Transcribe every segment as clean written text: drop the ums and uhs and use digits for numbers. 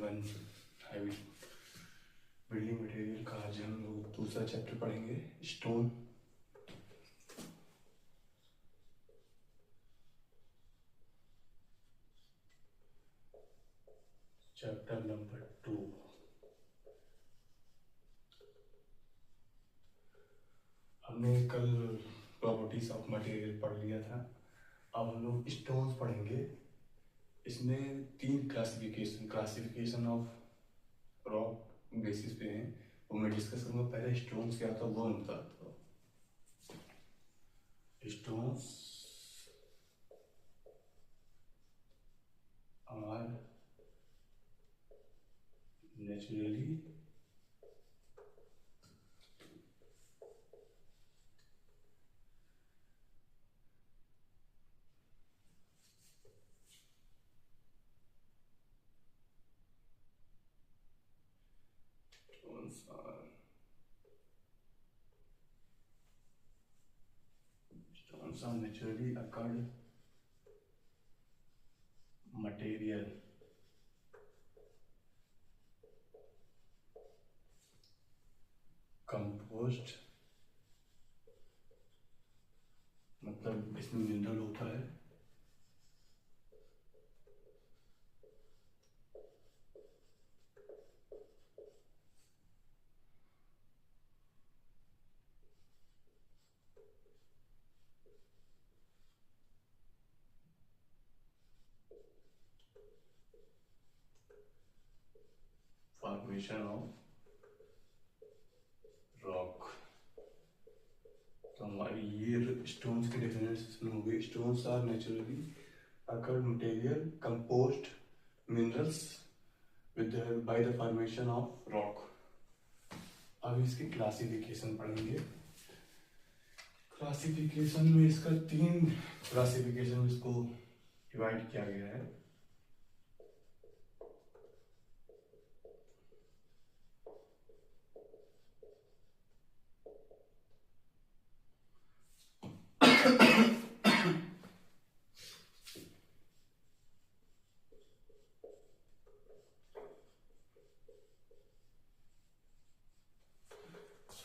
One heavy building material का आज हम लोग दूसरा चैप्टर पढ़ेंगे, स्टोन। Chapter number 2। हमने कल प्रॉपर्टीज ऑफ मटेरियल पढ़ लिया था। अब हम लोग स्टोन्स पढ़ेंगे। इसमें 3 क्लासिफिकेशन ऑफ रॉक बेसिस पे हैं, वो मैं डिस्कस करूँगा। पहले स्टोन्स क्या था वो मैं बताता हूँ। Stones are naturally stones are naturally occurred material composed, मतलब इसमें मिनरल होता है फॉर्मेशन ऑफ रॉक। तो हमारी ये स्टोन्स की डेफिनेशन हो गई। Stones are naturally occurred material composed minerals with by the formation of rock. अब इसकी क्लासिफिकेशन पढ़ेंगे। क्लासिफिकेशन में इसका 3 क्लासिफिकेशन में इसको डिवाइड किया गया है।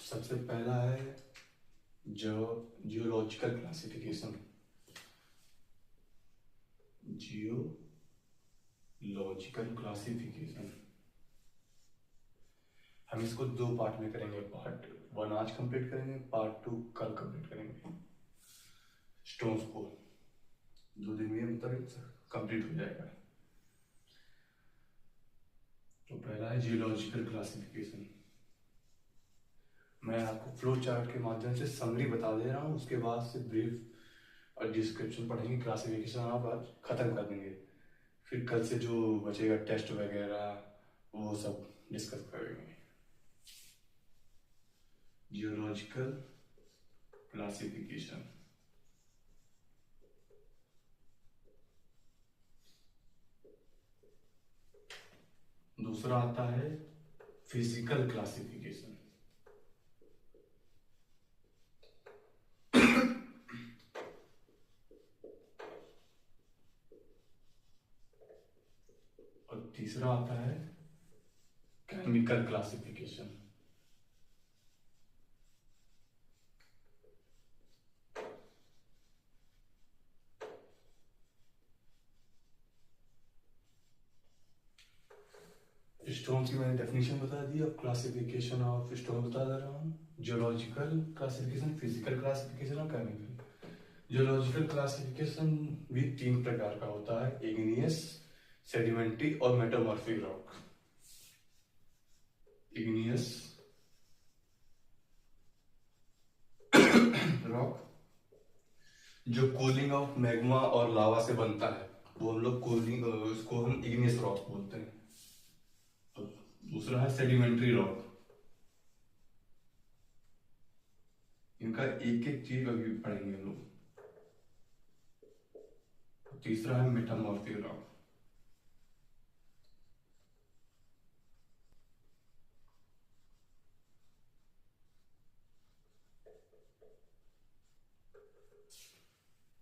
सबसे पहला है जियोलॉजिकल क्लासिफिकेशन। जियोलॉजिकल क्लासिफिकेशन हम इसको 2 पार्ट में करेंगे। पार्ट 1 आज कंप्लीट करेंगे, पार्ट 2 कल कंप्लीट करेंगे। स्टोन्स को 2 दिन में मतलब कंप्लीट हो जाएगा। तो पहला है जियोलॉजिकल क्लासिफिकेशन। मैं आपको फ्लो चार्ट के माध्यम से समरी बता दे रहा हूँ, उसके बाद से ब्रीफ और डिस्क्रिप्शन पढ़ेंगे। क्लासिफिकेशन आप आज खत्म कर देंगे, फिर कल से जो बचेगा टेस्ट वगैरह वो सब डिस्कस करेंगे। Geological classification. दूसरा आता है फिजिकल क्लासिफिकेशन। और तीसरा आता है केमिकल क्लासिफिकेशन। स्टोन की मैंने डेफिनेशन बता दी, अब क्लासिफिकेशन ऑफ स्टोन बता दे रहा हूँ। जियोलॉजिकल क्लासिफिकेशन, फिजिकल क्लासिफिकेशन और केमिकल। जियोलॉजिकल क्लासिफिकेशन भी 3 प्रकार का होता है, इग्नियस, सेडिमेंट्री और मेटामॉर्फिक रॉक। इग्नियस रॉक जो कूलिंग ऑफ मैग्मा और लावा से बनता है, वो हम लोग कूलिंग, उसको हम इग्नियस रॉक बोलते हैं। दूसरा है सेडिमेंट्री रॉक। इनका एक एक चीज अभी पढ़ेंगे हम लोग। तीसरा है मेटामॉर्फिक रॉक।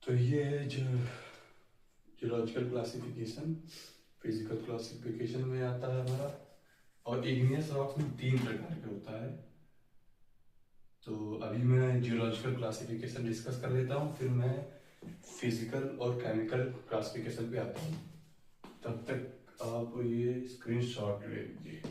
तो ये है जो जियोलॉजिकल क्लासिफिकेशन। फिजिकल क्लासिफिकेशन में आता है हमारा। और इग्नियस रॉक्स में 3 प्रकार के होता है। तो अभी मैं जियोलॉजिकल क्लासिफिकेशन डिस्कस कर लेता हूँ, फिर मैं फिजिकल और केमिकल क्लासिफिकेशन पे आता हूँ। तब तक आप ये स्क्रीनशॉट ले लीजिए।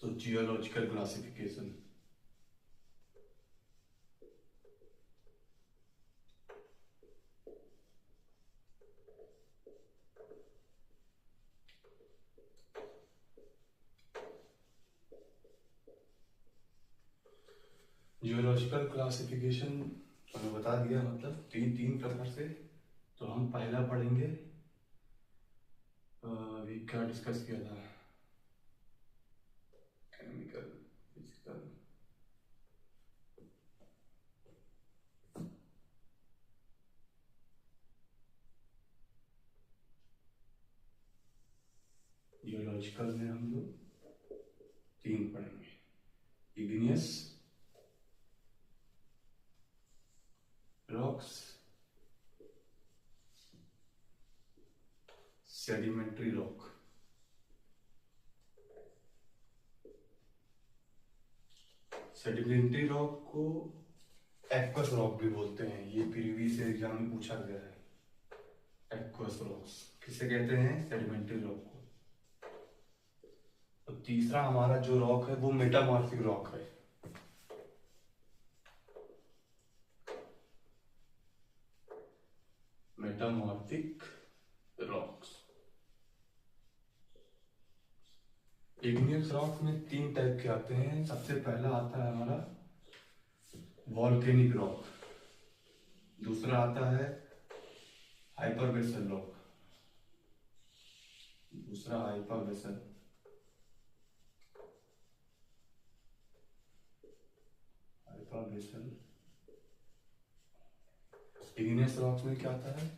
तो जियोलॉजिकल क्लासिफिकेशन, जियोलॉजिकल क्लासिफिकेशन मैंने बता दिया, मतलब तीन तीन प्रकार से। तो हम पहला पढ़ेंगे, अभी क्या डिस्कस किया था, केमिकल, फिजिकल। जियोलॉजिकल में हम लोग 3 पढ़ेंगे, igneous rocks, sedimentary rock. Sedimentary rock को एक्वस रॉक भी बोलते हैं, ये प्रीवियस एग्जाम में पूछा गया है। एक्वस रॉक्स किसे कहते हैं? सेडिमेंट्री रॉक को। तो तीसरा हमारा जो रॉक है वो मेटामॉर्फिक रॉक है। Metamorphic rocks. इग्नियस रॉक में 3 टाइप के आते हैं। सबसे पहला आता है हमारा वॉल्केनिक रॉक, दूसरा आता है हाइपरवेसल रॉक, दूसरा हाइपरवेसल, हाइपरवेसल। इग्नियस रॉक्स में क्या आता है?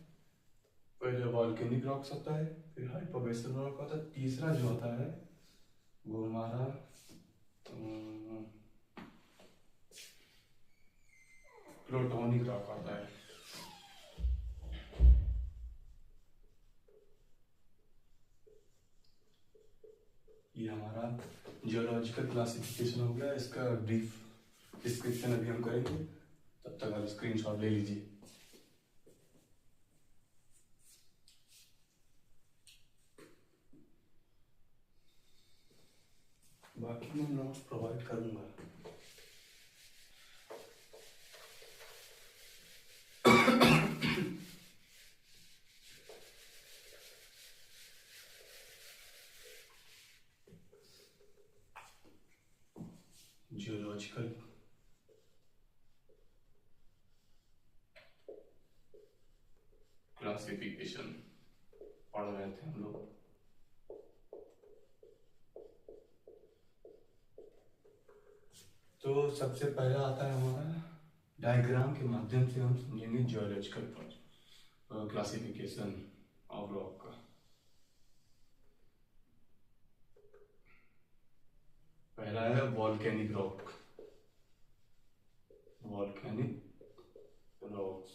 पहले वॉल्केनिक रॉक्स होता है, फिर हाइपरवेसल रॉक होता है, तीसरा जो होता है वो हमारा प्लूटोनिक रॉक आता है। ये हमारा जियोलॉजिकल क्लासिफिकेशन हो गया। इसका ब्रीफ डिस्क्रिप्शन अभी हम करेंगे, तब तक आप स्क्रीनशॉट ले लीजिए। बाकी मैं नोट्स प्रोवाइड करूंगा। जियोलॉजिकल क्लासिफिकेशन पढ़ रहे थे हम लोग। तो सबसे पहला आता है हमारा डायग्राम के माध्यम से हम समझेंगे जियोलॉजिकल क्लासिफिकेशन ऑफ रॉक का। पहला है volcanic rock, volcanic rocks,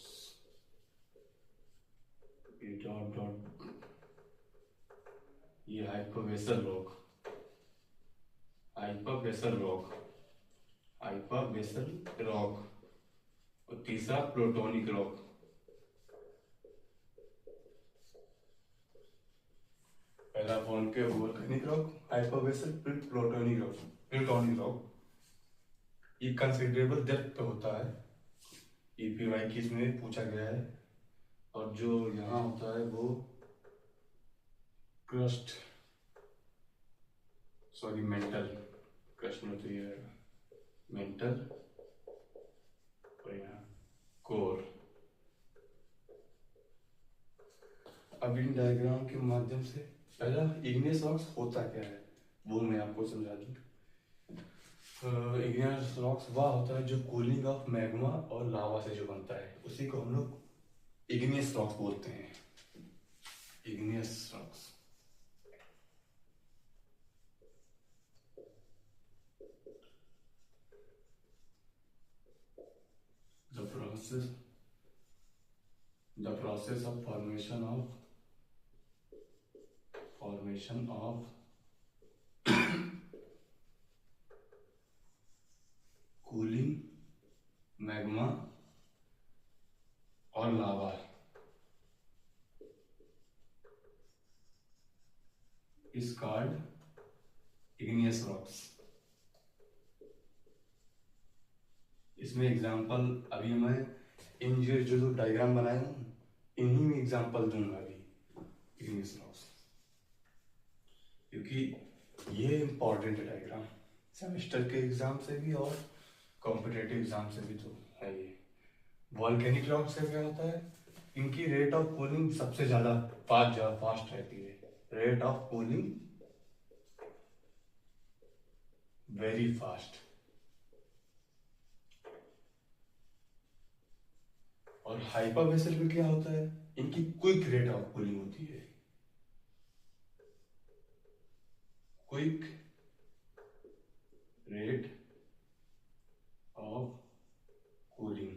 dot dot. ये हाइपरवेसल रॉक, हाइपरवेसल रॉक, हाइपरवेसल रॉक। और तीसरा प्लूटोनिक रॉक। पहला वॉल्केनिक रॉक, हाइपरवेसल, फिर प्लूटोनिक रॉक। प्लूटोनिक रॉक ये कंसिडरेबल डेप्थ पे होता है, ईपीवाई की इसमें पूछा गया है। और जो यहाँ होता है वो क्रस्ट, सॉरी मेंटल, क्रस्ट में तो ये मेंटल, और यहाँ कोर। अब इन डायग्राम के माध्यम से पहला इग्नियस रॉक्स होता क्या है वो मैं आपको समझा दूं। इग्नियस रॉक्स वह होता है जो कूलिंग ऑफ मैग्मा और लावा से जो बनता है, उसी को हम लोग इग्नियस रॉक्स बोलते हैं। Igneous rocks. The process of formation of cooling magma और लावा इज कॉल्ड इग्नियस रॉक्स। इसमें एग्जांपल अभी मैं इन जो डायग्राम बनाए हूँ इन्हीं में एग्जांपल दूंगा अभी इग्नियस रॉक्स, क्योंकि ये इंपॉर्टेंट है डायग्राम सेमेस्टर के एग्जाम से भी और कॉम्पिटेटिव एग्जाम से भी तो है ये। वॉल्केनिक रॉक्स से क्या होता है, इनकी रेट ऑफ कूलिंग सबसे ज्यादा फास्ट रहती है। Rate of cooling very fast. और हाइपरवेसल में क्या होता है, इनकी क्विक रेट ऑफ कूलिंग होती है। Quick rate of cooling.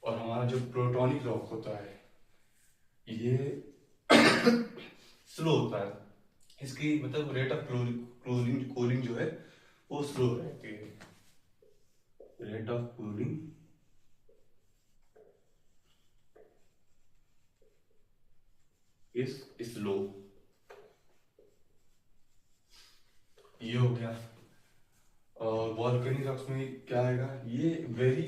और हमारा जो प्रोटॉनिक रॉक होता है ये स्लो होता है, इसकी मतलब रेट ऑफ कूलिंग कूलिंग जो है वो स्लो रहती है। Rate of cooling is slow. ये हो गया। और वॉल्केनिक रॉक्स में क्या आएगा, ये वेरी,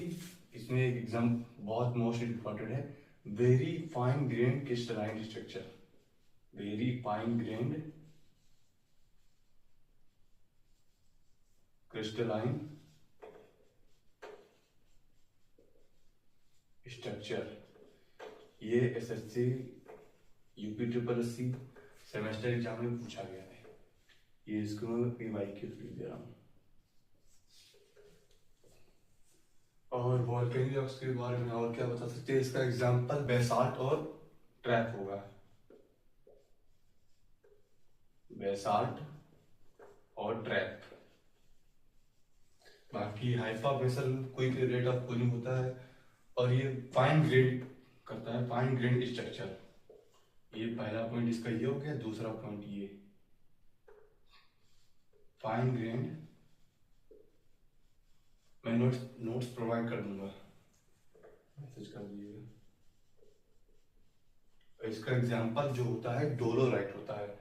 इसमें एक एग्जाम बहुत मोस्ट इंपॉर्टेंट है, very fine grain crystalline structure. Very fine grain crystalline structure. ये SSC UP triple SC semester exam में पूछा गया है। ये इसको मैं PYQ दे रहा हूँ। और वॉल्केनिक रॉक्स के बारे में और क्या बता सकते हैं, इसका एग्जांपल बेसाल्ट और ट्रैप होगा। बेसाल्ट और ट्रैप। बाकी hypabyssal quick rate of cooling होता है और ये फाइन ग्रेड करता है, फाइन ग्रेड स्ट्रक्चर। ये पहला पॉइंट इसका ये हो गया। दूसरा पॉइंट ये फाइन ग्रेड, मैं नोट्स प्रोवाइड कर दूंगा, मैसेज कर दीजिएगा। इसका एग्जांपल जो होता है डोलोराइट होता है,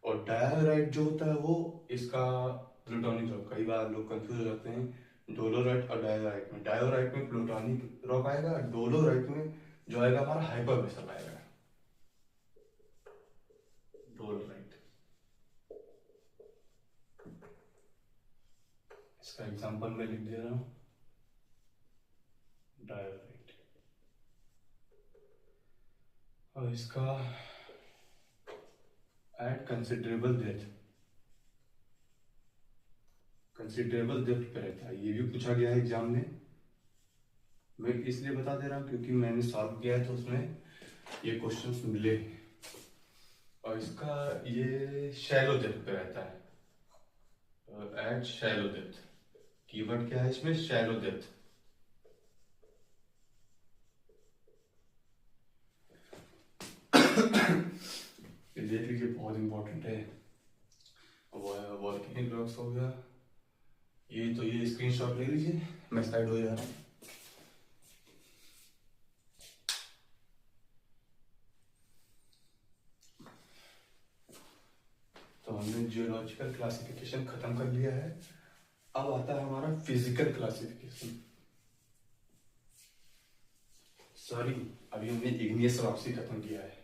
और डायोराइट जो होता है वो इसका प्लूटोनिक रॉक। कई बार लोग कंफ्यूज हो जाते हैं डोलोराइट और डायोराइट में। डायोराइट में प्लूटोनिक रॉक आएगा, डोलोराइट में जो आएगा हमारा हाइपरवेसल आएगा। डोलोराइट, इसका एग्जांपल मैं लिख दे रहा हूँ, डायोराइट। और इसका at considerable depth, considerable depth पे रहता है। ये भी पूछा गया है एग्जाम में। मैं इसलिए बता दे रहा हूँ क्योंकि मैंने सॉल्व किया है तो उसमें ये क्वेश्चंस मिले। और इसका ये शैलो डेप्थ पे रहता है, एट शैलो डेप्थ। कीवर्ड क्या है इसमें, शैलो डेप्थ। ये देख लीजिए, बहुत इंपॉर्टेंट है। वॉल्केनिक रॉक्स हो गया ये, तो ये स्क्रीनशॉट ले लीजिए, मैं साइड हो जा रहा हूँ। तो हमने जियोलॉजिकल क्लासिफिकेशन खत्म कर लिया है। अब आता है हमारा फिजिकल क्लासिफिकेशन। सॉरी, अभी हमने इग्नियस रॉक से खत्म किया है,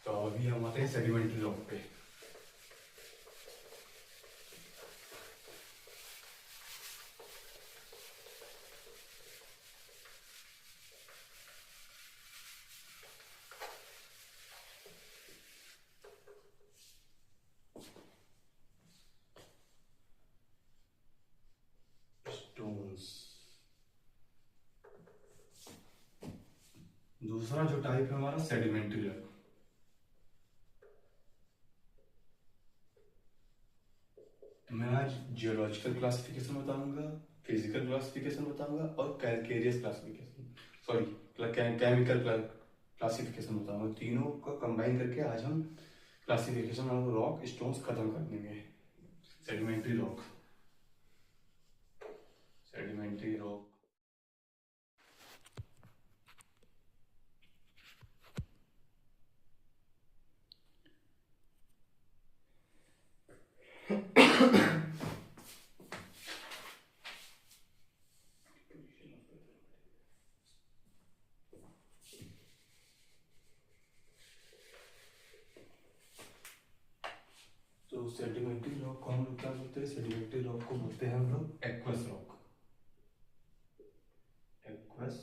तो अभी हम आते हैं सेडिमेंट्री रॉक पे। दूसरा जो टाइप है हमारा सेडिमेंट्री रॉक। मैं आज जियोलॉजिकल क्लासिफिकेशन बताऊंगा, फिजिकल क्लासिफिकेशन बताऊंगा और calcareous classification, sorry chemical classification बताऊंगा। तीनों को कंबाइन करके आज हम क्लासिफिकेशन ऑफ रॉक स्टोन्स खत्म कर देंगे। Sedimentary rock, sedimentary rock. तो सेडिमेंट्री रॉक को हम लोग क्या बोलते हैं? सेडिमेंट्री रॉक को बोलते हैं हम लोग एक्वस रॉक। Aqueous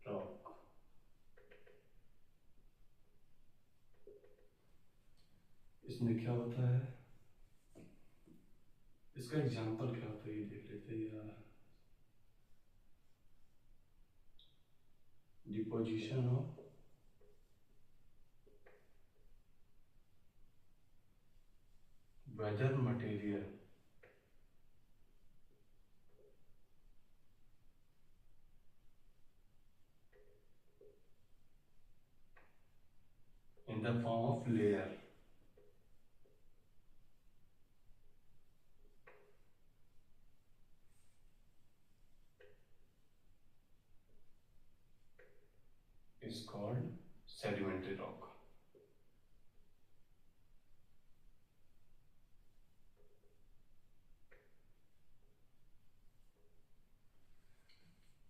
rock. इसमें क्या होता है, इसका एग्जांपल क्या होता है ये देख लेते हैं यार। Deposition of weather material in the form of layer is called sedimentary rock।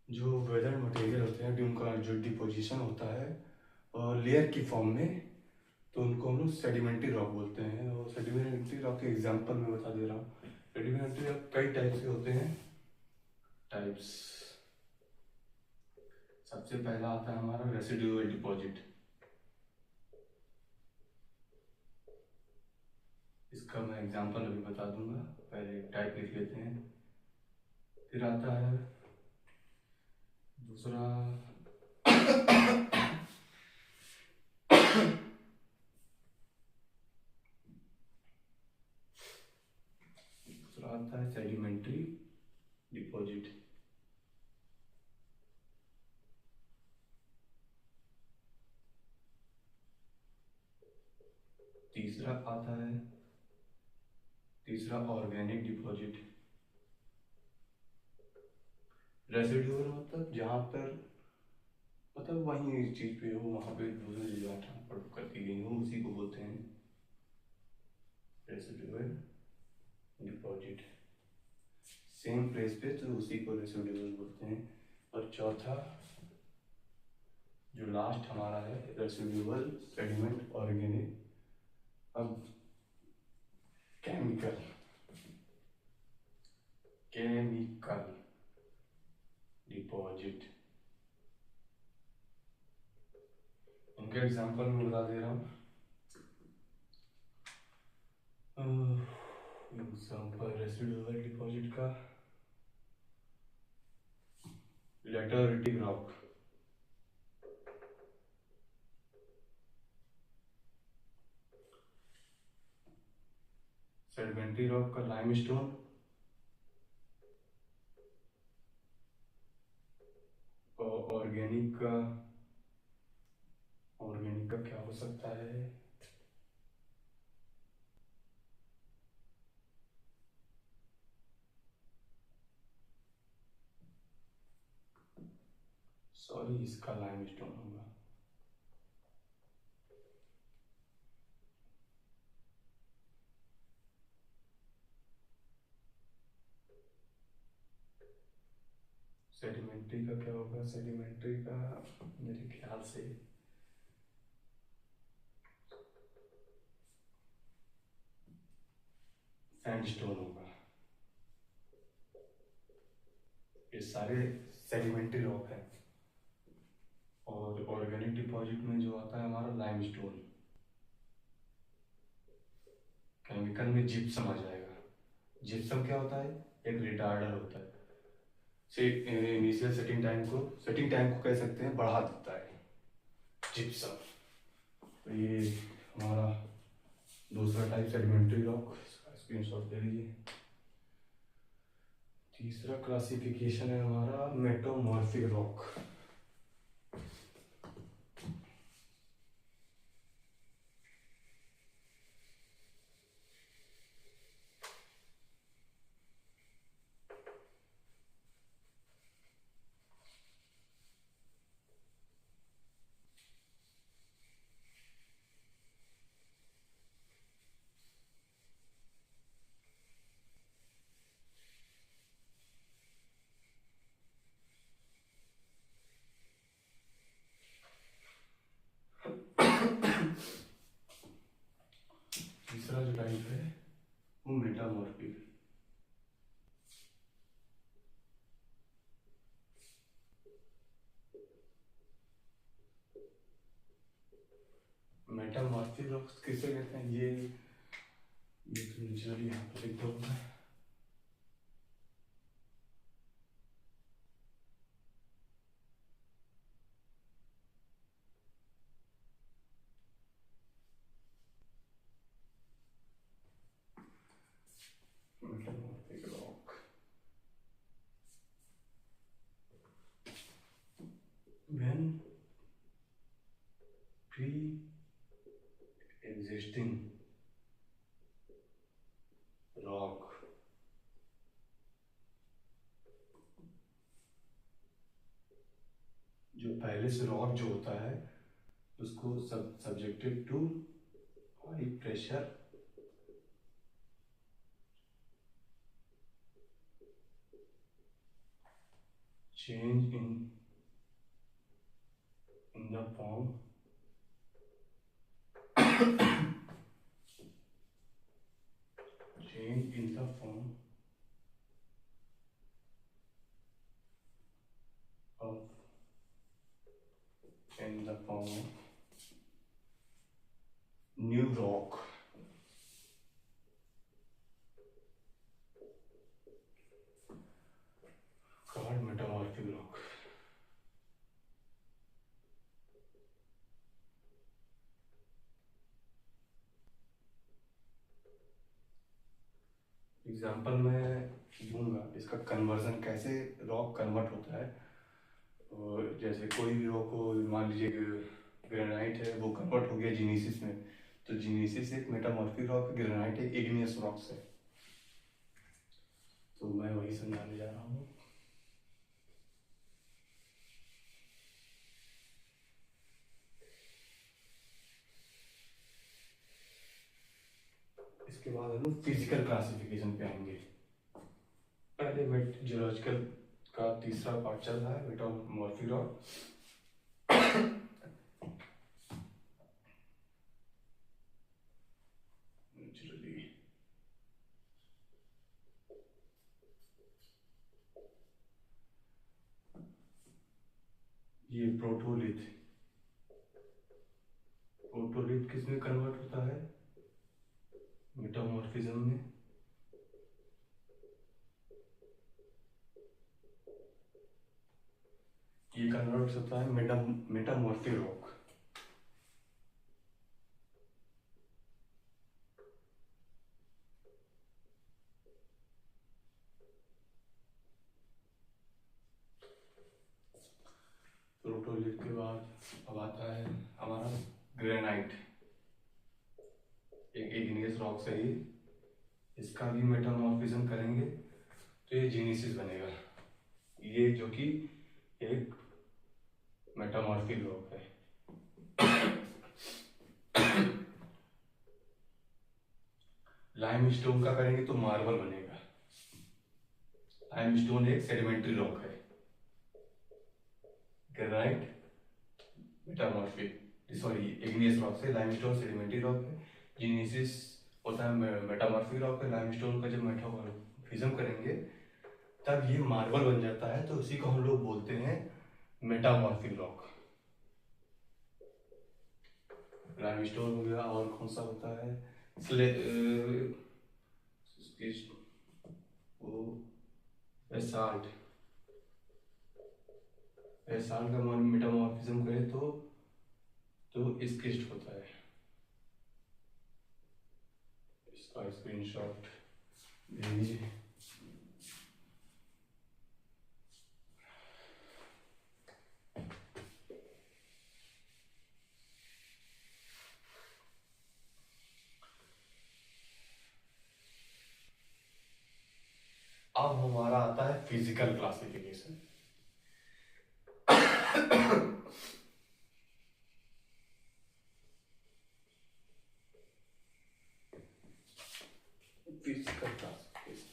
जो वेदर मटेरियल होते हैं उनका जो डिपोजिशन होता है और लेयर की फॉर्म में, तो उनको हम लोग सेडिमेंट्री रॉक बोलते हैं। और सेडिमेंट्री रॉक के एग्जांपल मैं बता दे रहा हूँ। सेडिमेंट्री रॉक कई टाइप्स के होते हैं। टाइप्स, सबसे पहला आता है हमारा रेसिडुअल डिपॉजिट। इसका मैं एग्जांपल अभी बता दूंगा, पहले टाइप लिख लेते हैं। फिर आता है दूसरा दूसरा आता है सेडिमेंट्री डिपॉजिट। तीसरा आता है ऑर्गेनिक डिपॉजिट। रेसिडुअल मतलब जहाँ पर मतलब वहीं इस चीज पे हो, वहां पे दूसरी जगह ट्रांसफर कर दी गई हो, उसी को बोलते हैं रेसिडुअल डिपॉजिट। सेम प्लेस पे तो उसी को रेसिडुअल बोलते हैं। और चौथा जो लास्ट हमारा है रेसिडुअल सेडिमेंट ऑर्गेनिक, अब केमिकल डिपॉजिट। उनका एग्जांपल मैं बता दे रहा हूँ। एग्जांपल रेसिडुअल डिपॉजिट का लेटरिटिक रॉक, सेडिमेंट्री रॉक का लाइमस्टोन, और ऑर्गेनिक का क्या हो सकता है? सॉरी, इसका लाइमस्टोन होगा। सेडिमेंट्री का क्या होगा? सेडिमेंट्री का मेरे ख्याल से सैंडस्टोन होगा। ये सारे सेडिमेंट्री रॉक है। और ऑर्गेनिक डिपॉजिट में जो आता है हमारा लाइमस्टोन, केमिकल में जिप्सम आ जाएगा। जिप्सम क्या होता है? एक रिटार्डर होता है। से इनिशियल सेटिंग टाइम को कह सकते हैं बढ़ा देता है जिप्सम। तो ये हमारा दूसरा टाइप सेडिमेंट्री रॉक, स्क्रीनशॉट ले लीजिए। तीसरा क्लासिफिकेशन है हमारा मेटामॉर्फिक रॉक। तीसरा जो टाइप है वो मेटामॉर्फिक। मेटामॉर्फिक रॉक्स किसे कहते हैं, ये तो नेचुरली यहाँ पर लिख दूंगा। Metamorphic rock when pre-existing rock जो पहले से रॉक जो होता है उसको subjected to high pressure change in the form change in the form of new rock called metamorphic rock। Example मैं दूंगा इसका कन्वर्जन कैसे रॉक कन्वर्ट होता है। और जैसे कोई भी रॉक को मान लीजिए ग्रेनाइट है, वो कन्वर्ट हो गया जीनीसिस में, तो जीनीसिस एक मेटामॉर्फिक रॉक, ग्रेनाइट एक इग्नियस रॉक है। तो मैं वही समझाने जा रहा हूँ। इसके बाद हम लोग फिजिकल क्लासिफिकेशन पे आएंगे। पहले जियोलॉजिकल का तीसरा पार्ट चल रहा है, मेटामॉर्फिक रॉक। ये प्रोटोलिथ किसमें कन्वर्ट होता है, मेटामॉर्फिज्म में। ये कन्वर्ट होता है मेटामॉर्फिक रॉक। प्रोटोलिथ के बाद अब आता है हमारा ग्रेनाइट, एक इग्नियस रॉक से ही इसका भी मेटामॉर्फिज्म करेंगे तो ये जीनीसिस बनेगा। ये जो कि एक मेटामॉर्फिक रॉक है। लाइमस्टोन का करेंगे तो मार्बल बनेगा। लाइमस्टोन एक सेडिमेंट्री रॉक है। Granite metamorphic sorry igneous rock से, लाइमस्टोन सेडिमेंट्री रॉक है। जीनीसिस होता है मेटामॉर्फिक रॉक है। लाइमस्टोन का जब मेटामॉर्फिज्म करेंगे तब ये मार्बल बन जाता है, तो उसी को हम लोग बोलते हैं मेटामॉर्फिक रॉक। लाइमस्टोन हो गया, और कौन सा होता है, वो बेसाल्ट। साल का मेटामॉर्फिज्म करें तो स्किस्ट होता है। इसका स्क्रीनशॉट ले लीजिए। अब हमारा आता है physical classification. Physical classification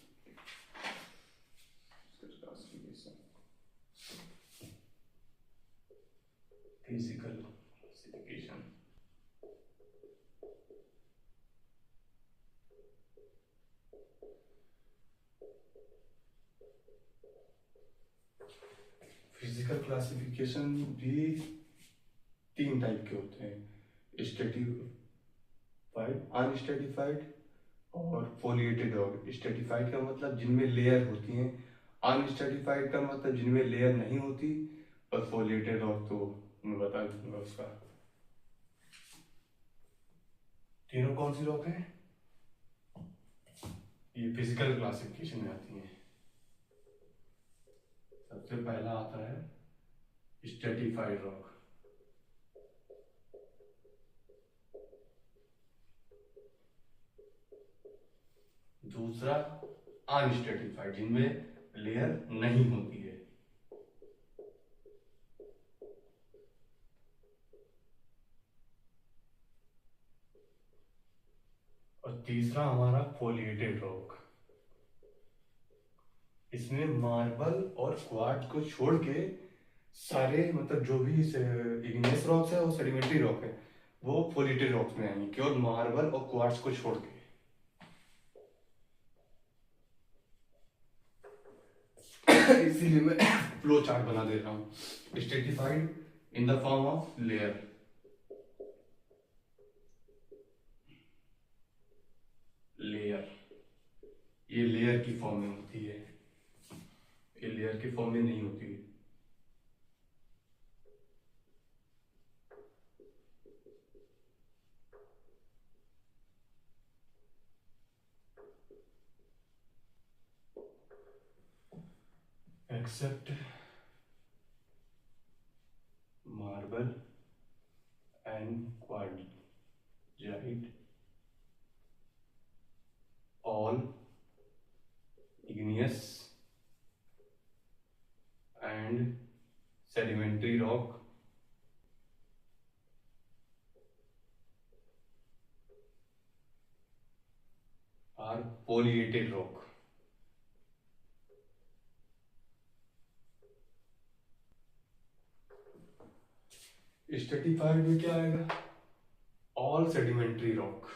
physical classification physical classification भी 3 टाइप के होते हैं, स्ट्रेटिफाइड, अनस्ट्रेटिफाइड और फोलिएटेड डॉग। स्ट्रेटिफाइड का मतलब जिनमें लेयर होती हैं, अनस्ट्रेटिफाइड का मतलब जिनमें लेयर नहीं होती, और फोलिएटेड डॉग तो मैं बता दूंगा उसका। तीनों कौन सी रॉक है? ये फिजिकल क्लासिफिकेशन में आती हैं। सबसे पहला आता है स्ट्रेटिफाइड रॉक। दूसरा अनस्ट्रेटिफाइड, जिनमें लेयर नहीं होती है। और तीसरा हमारा फोलिएटेड रॉक। इसमें मार्बल और क्वार्ट्ज को छोड़ के सारे, मतलब जो भी इग्नियस रॉक्स है वो सेडिमेंट्री रॉक है, वो फोलिएटेड रॉक्स में आएंगे, केवल मार्बल और क्वार्ट्ज को छोड़ के। इसीलिए मैं फ्लो चार्ट बना दे रहा हूं। Stratified in the form of layer, layer, ये लेयर की फॉर्म में होती है, ये लेयर की फॉर्म में नहीं होती है। Except marble and quartzite, all igneous and sedimentary rock are foliated rock। Stratified में क्या आएगा? ऑल सेडिमेंट्री रॉक,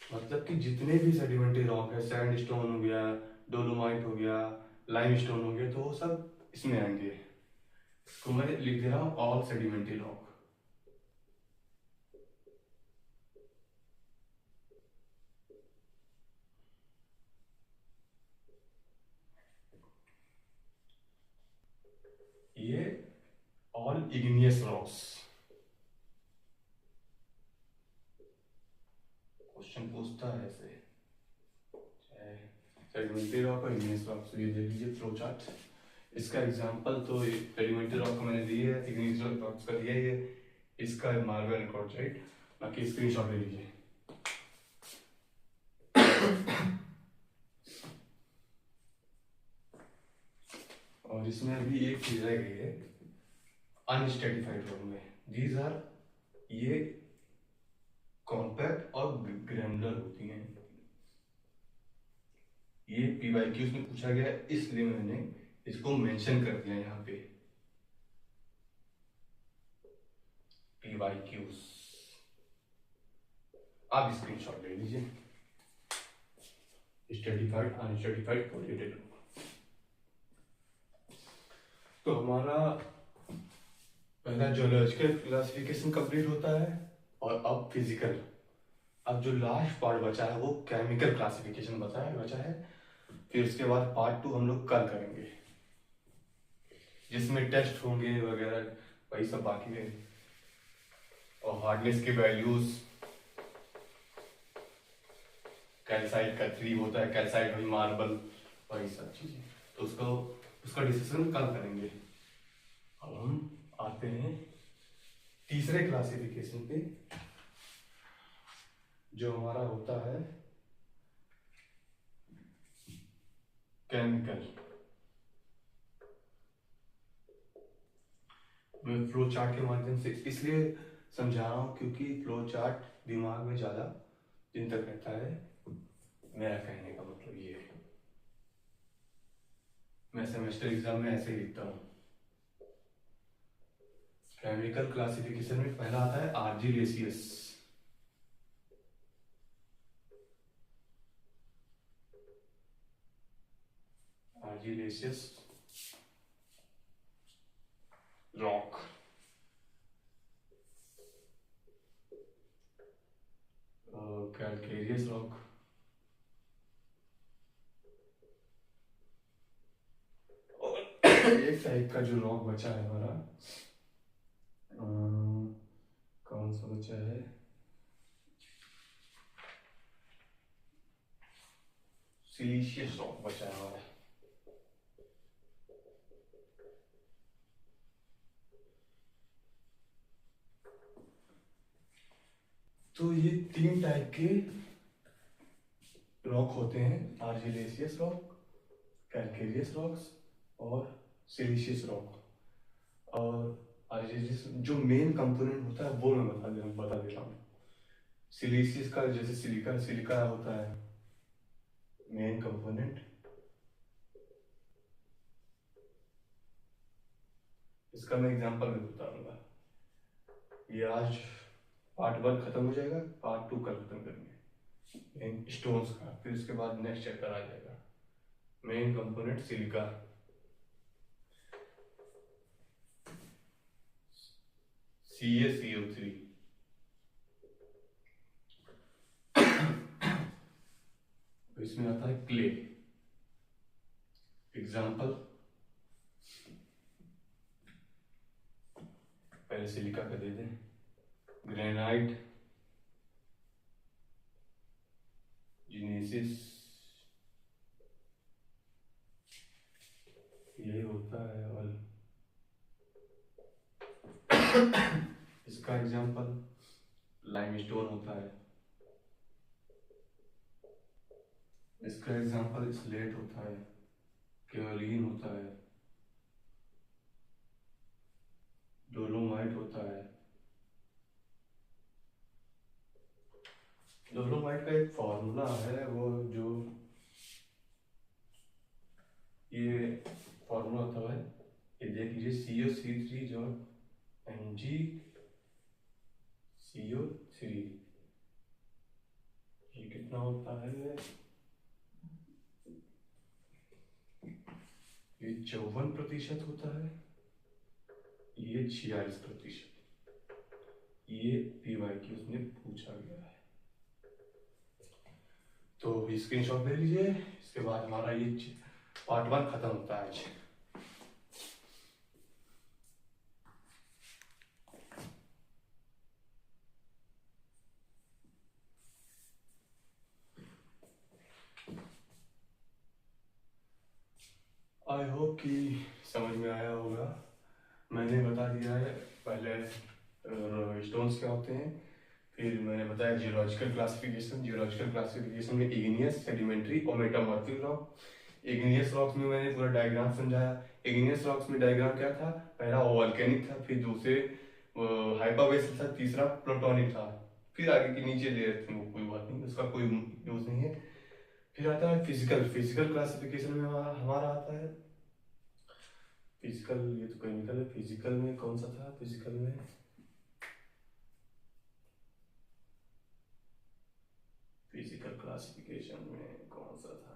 मतलब कि जितने भी सेडिमेंट्री रॉक है, सैंडस्टोन हो गया, डोलोमाइट हो गया, लाइमस्टोन हो गया, तो वो सब इसमें आएंगे। तो मैं लिख दे रहा हूं ऑल सेडिमेंट्री रॉक। ये ऑल इग्नियस रॉक्स। क्वेश्चन पूछता है ऐसे, सेडिमेंट्री रॉक और इग्नियस रॉक। तो ये देख लीजिए फ्लो चार्ट। इसका एग्जांपल तो सेडिमेंट्री रॉक का मैंने दिया है, इग्नियस रॉक का दिया ही है, इसका मार्बल एंड क्वार्ट्जाइट। बाकी स्क्रीनशॉट ले लीजिए। और इसमें अभी एक चीज रह गई है अनस्ट्रेटिफाइड रॉक में। दीज आर, ये कॉम्पैक्ट और ग्रैनुलर होती हैं। ये पीवाईक्यूज में पूछा गया है, इसलिए मैंने इसको मेंशन कर दिया यहाँ पे, पीवाईक्यूज। आप स्क्रीनशॉट ले लीजिए। Stratified, unstratified, foliated. तो हमारा पहला जियोलॉजिकल क्लासिफिकेशन कंप्लीट होता है, और अब फिजिकल। अब जो लास्ट पार्ट बचा है वो केमिकल क्लासिफिकेशन बचा है। फिर उसके बाद पार्ट 2 हम लोग कल करेंगे। जिसमें टेस्ट होंगे वगैरह, वही सब बाकी है। और हार्डनेस के वैल्यूज, कैल्साइट का 3 होता है, कैल्साइट वही मार्बल, वही सब चीजें। तो उसका डिस्कशन कल करेंगे। अब हम आते हैं तीसरे क्लासिफिकेशन पे, जो हमारा होता है केमिकल। मैं फ्लो चार्ट के माध्यम से इसलिए समझा रहा हूँ क्योंकि फ्लो चार्ट दिमाग में ज्यादा दिन तक रहता है। मेरा कहने का मतलब ये है, मैं सेमेस्टर एग्जाम में ऐसे ही लिखता हूँ। केमिकल क्लासिफिकेशन में पहला आता है argillaceous. Argillaceous rock, calcareous rock, एक टाइप का जो रॉक बचा है हमारा, कौन सा बचा है, सिलीशियस रॉक बचा है हमारा। तो ये 3 टाइप के रॉक होते हैं, आर्जिलेसियस रॉक, कैलकेरियस रॉक्स और सिलीशियस रॉक। और आर्जिलेसियस जो मेन कंपोनेंट होता है वो मैं बता दे रहा हूँ। सिलीशियस का जैसे सिलिका, सिलिका होता है मेन कंपोनेंट। इसका मैं एग्जांपल भी बताऊंगा। ये आज पार्ट 1 खत्म हो जाएगा, पार्ट 2 कल खत्म करेंगे स्टोन्स का, फिर उसके बाद नेक्स्ट चैप्टर आ जाएगा। Main component silica, CaCO3। इसमें आता है क्ले। एग्जांपल, पहले सिलिका का दे दें, ग्रेनाइट, जिनेसिस, ये होता है। और इसका एग्जांपल लाइमस्टोन होता है। इसका एग्जांपल स्लेट होता है, केओलिन होता है, डोलोमाइट होता है। डोलोमाइट का एक फॉर्मूला है, वो जो ये फॉर्मूला होता है, ये देख लीजिए, CaC3 जो MgCO3, ये कितना होता है, ये 54% होता है, ये 46%। ये PYQ उसने पूछा गया है, तो स्क्रीनशॉट ले लीजिए। इसके बाद हमारा ये पार्ट 1 खत्म होता है आज। आई होप कि समझ में आया होगा। मैंने बता दिया है पहले स्टोन्स क्या होते हैं, फिर मैंने बताया जियोलॉजिकल क्लासिफिकेशन। जियोलॉजिकल क्लासिफिकेशन में इग्नियस, सेडिमेंट्री और मेटामॉर्फिक रॉक। इग्नियस रॉक्स में मैंने पूरा डायग्राम समझाया। इग्नियस रॉक्स में डायग्राम क्या था, पहला वोल्केनिक था, फिर दूसरे हाइपरवेसल था, तीसरा प्लूटोनिक था, फिर आगे के नीचे लेयर थे, वो कोई बात नहीं, उसका कोई यूज नहीं है। फिर आता है फिजिकल। फिजिकल क्लासिफिकेशन में हमारा आता है फिजिकल, ये तो केमिकल है। फिजिकल में कौन सा था, फिजिकल में फिजिकल क्लासिफिकेशन में कौन सा था,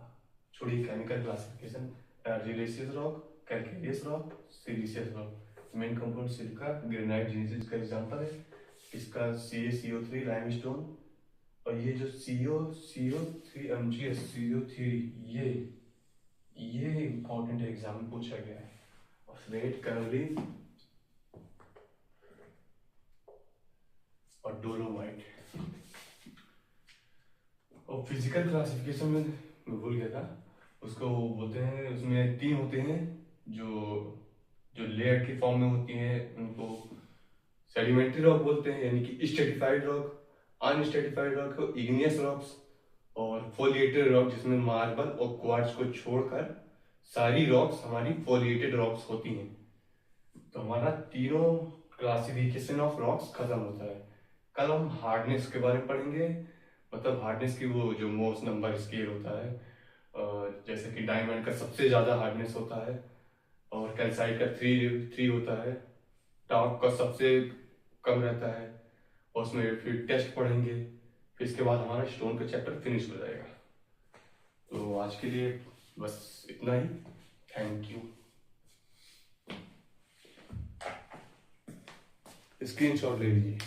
छोड़िए। Chemical classification, argillaceous rock, calcareous rock, siliceous rock. Main compound silica, granite, gneiss का एग्जांपल है। इसका CaCO3 लाइमस्टोन। और ये जो CO3 MgSCO3, ये इंपॉर्टेंट एग्जाम में पूछा गया है। और ऑक्सलेट, कैलोरीज और डोलोमाइट। और फिजिकल क्लासिफिकेशन में मैं भूल गया था, उसको बोलते हैं, उसमें 3 होते हैं जो जो लेयर की फॉर्म में होती हैं, उनको सेडिमेंट्री रॉक बोलते हैं, यानी कि stratified rock, unstratified rock, igneous rocks, और फोलिएटेड रॉक जिसमें मार्बल और क्वार्ट्ज को छोड़कर सारी रॉक्स हमारी फोलिएटेड रॉक्स होती हैं। तो हमारा तीनों क्लासिफिकेशन ऑफ रॉक्स खत्म होता है। कल हम हार्डनेस के बारे में पढ़ेंगे, मतलब हार्डनेस की वो जो मोस्ट नंबर स्केल होता है, जैसे कि डायमंड का सबसे ज्यादा हार्डनेस होता है, और कैल्साइट का 3 होता है, टॉक का सबसे कम रहता है, और उसमें फिर टेस्ट पढ़ेंगे, फिर इसके बाद हमारा स्टोन का चैप्टर फिनिश हो जाएगा। तो आज के लिए बस इतना ही। Thank you. स्क्रीनशॉट ले लीजिए।